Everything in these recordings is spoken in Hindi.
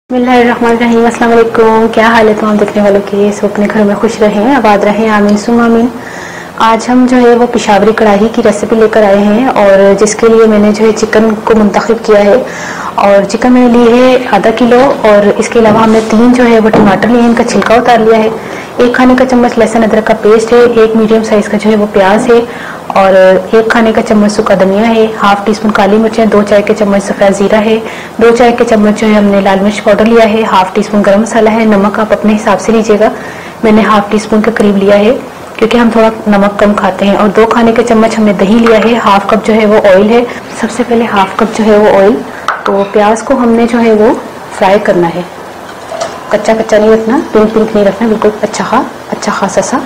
बिस्मिल्लाहिर्रहमानिर्रहीम। अस्सलाम वालेकुम। क्या हाल है तमाम देखने वालों की? सब अपने घर में खुश रहें, आबाद रहें, आमीन सुम आमीन। आज हम जो है वो पेशावरी कढ़ाई की रेसिपी लेकर आए हैं और जिसके लिए मैंने जो है चिकन को मुंतखब किया है और चिकन मैंने ली है आधा किलो और इसके अलावा हमने 3 जो है वो टमाटर लिए हैं, इनका छिलका उतार लिया है। 1 खाने का चम्मच लहसुन अदरक का पेस्ट है, 1 मीडियम साइज का जो है वो प्याज है और 1 खाने का चम्मच सूखा धनिया है, हाफ टी स्पून काली मिर्चें, 2 चाय के चम्मच सफ़ेद जीरा है, 2 चाय के चम्मच जो है हमने लाल मिर्च पाउडर लिया है, हाफ टी स्पून गरम मसाला है। नमक आप अपने हिसाब से लीजिएगा, मैंने हाफ टी स्पून के करीब लिया है क्योंकि हम थोड़ा नमक कम खाते हैं। और 2 खाने के चम्मच हमने दही लिया है, हाफ कप जो है वो ऑयल है। सबसे पहले हाफ कप जो है वो ऑयल, तो प्याज को हमने जो है वो फ्राई करना है, कच्चा कच्चा नहीं रखना, पिंक पिंक नहीं रखना, बिल्कुल अच्छा खासा सा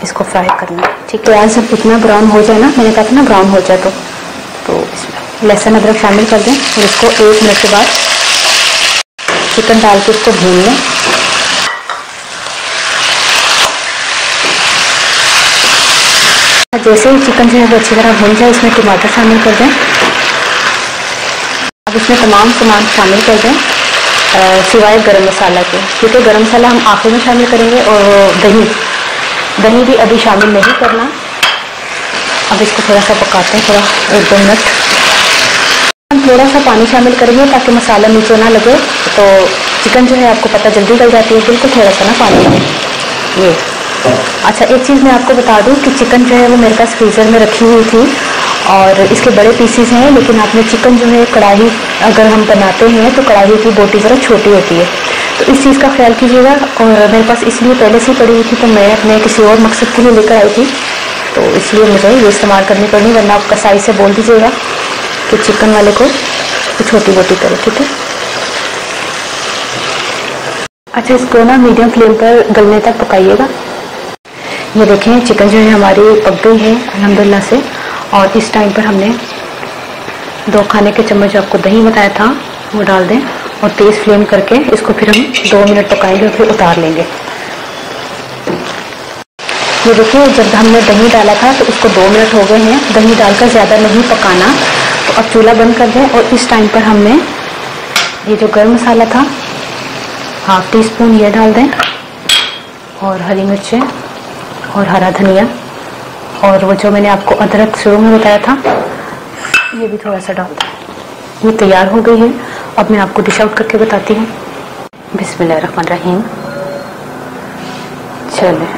इसको फ्राई करना है। ठीक है, प्याज जब उतना ब्राउन हो जाए ना, मैंने कहा था ना ब्राउन हो जाए तो इसमें लहसुन अदरक शामिल कर दें और इसको 1 मिनट के बाद चिकन डाल के इसको भून लें। जैसे ही चिकन जो है वो अच्छी तरह भून जाए, इसमें टमाटर शामिल कर दें। अब इसमें तमाम सामान शामिल कर दें सिवाय गरम मसाला के, क्योंकि गरम मसाला हम आखिर में शामिल करेंगे और दही भी अभी शामिल नहीं करना। अब इसको थोड़ा सा पकाते हैं, थोड़ा 1-2 मिनट। हम थोड़ा सा पानी शामिल करेंगे ताकि मसाला नीचे ना लगे, तो चिकन जो है आपको पता जल्दी गल जाती है। बिल्कुल थोड़ा सा ना पानी में ये। अच्छा, एक चीज़ मैं आपको बता दूं कि चिकन जो है वो मेरे पास फ्रीज़र में रखी हुई थी और इसके बड़े पीसीज हैं, लेकिन आपने चिकन जो है कढ़ाई अगर हम बनाते हैं तो कढ़ाई की बोटी ज़रा छोटी होती है, तो इस चीज़ का ख्याल कीजिएगा। और मेरे पास इसलिए पहले से पड़ी हुई थी, तो मैं अपने किसी और मकसद के लिए लेकर आई थी, तो इसलिए मुझे ये इस्तेमाल करनी पड़ी, वरना आप कसाई से बोल दीजिएगा कि चिकन वाले को छोटी बोटी करे। ठीक है। अच्छा, इसको ना मीडियम फ्लेम पर गलने तक पकाइएगा। ये देखें चिकन जो है हमारी पक गई है अल्हम्दुलिल्लाह से। और इस टाइम पर हमने 2 खाने के चम्मच जो आपको दही बताया था वो डाल दें और तेज़ फ्लेम करके इसको फिर हम 2 मिनट पकाएंगे और फिर उतार लेंगे। ये देखिए, जब हमने दही डाला था तो उसको 2 मिनट हो गए हैं। दही डालकर ज़्यादा नहीं पकाना, तो अब चूल्हा बंद कर दें और इस टाइम पर हमने ये जो गरम मसाला था हाफ टी स्पून ये डाल दें और हरी मिर्चें और हरा धनिया और वो जो मैंने आपको अदरक शुरू में बताया था ये भी थोड़ा सा डाल दें। ये तैयार हो गई है। अब मैं आपको डिश आउट करके बताती हूँ। बिस्मिल्लाहिर्रहमानिर्रहीम। चलें,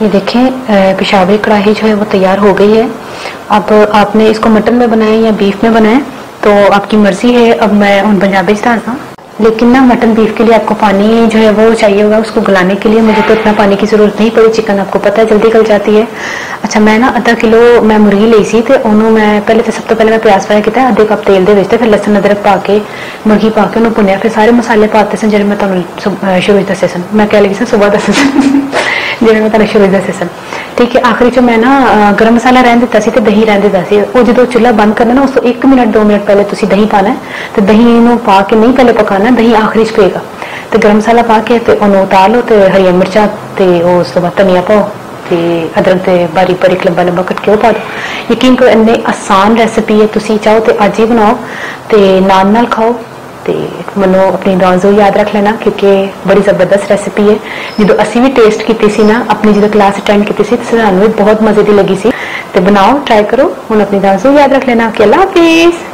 ये देखें पेशावरी कढ़ाई जो है वो तैयार हो गई है। अब आपने इसको मटन में बनाएं या बीफ में बनाएं तो आपकी मर्जी है। अब मैं उन पंजाबी डालता हूँ, लेकिन ना मटन बीफ के लिए आपको पानी जो है वो चाहिए होगा उसको गलाने के लिए। मुझे तो इतना पानी की ज़रूरत नहीं पड़ी, चिकन आपको पता है जल्दी गल जाती है। अच्छा, मैं ना आधा किलो मैं मुर्गी ली सी, तो उन्होंने मैं पहले तो सब तो पहले मैं प्याज फ्राई किया, आधे कप तेल दे फिर लहसुन अदरक पा के मुर्गी पा के उन्होंने भुनिया, फिर सारे मसाले पाते सन जिन्हें मैं तुहानू शुरू दसे सन। मैं कह लगी सी सुबह दसे सन जिन्हें मैं तुहानू शुरू दसे सन। ठीक है। आखिरी जो मैं ना गरम मसाला रहन दिता सी ते दही रहन दिता सी। वो जो चूल्हा बंद करना ना, उस 1 मिनट 2 मिनट पहले तुसी दही पाना है, तो दही नूं पा के नहीं पहले पकाना, दही आखिरी च पेगा। तो गरम मसाला पा के ते उन्होंने उतार लो, तो हरी मिर्चा ते उस तो बाद धनिया पाओ ते अदरक ते बारीक बारीक लंबा लंबा कट के वो पा दो। यकीन करो इन्नी आसान रेसिपी है, तुसी चाहो तो अज ही बनाओ ते नाल खाओ। तो मनो अपनी दुआ जरूर याद रख लेना क्योंकि बड़ी ज़बरदस्त रेसिपी है। जो असी भी टेस्ट की सी ना, अपनी जो क्लास अटेंड की सी, सानू भी बहुत मजे की लगी सी। तो बनाओ, ट्राई करो। हुण अपनी दुआ जरूर याद रख लेना। अल्लाह हाफिज़।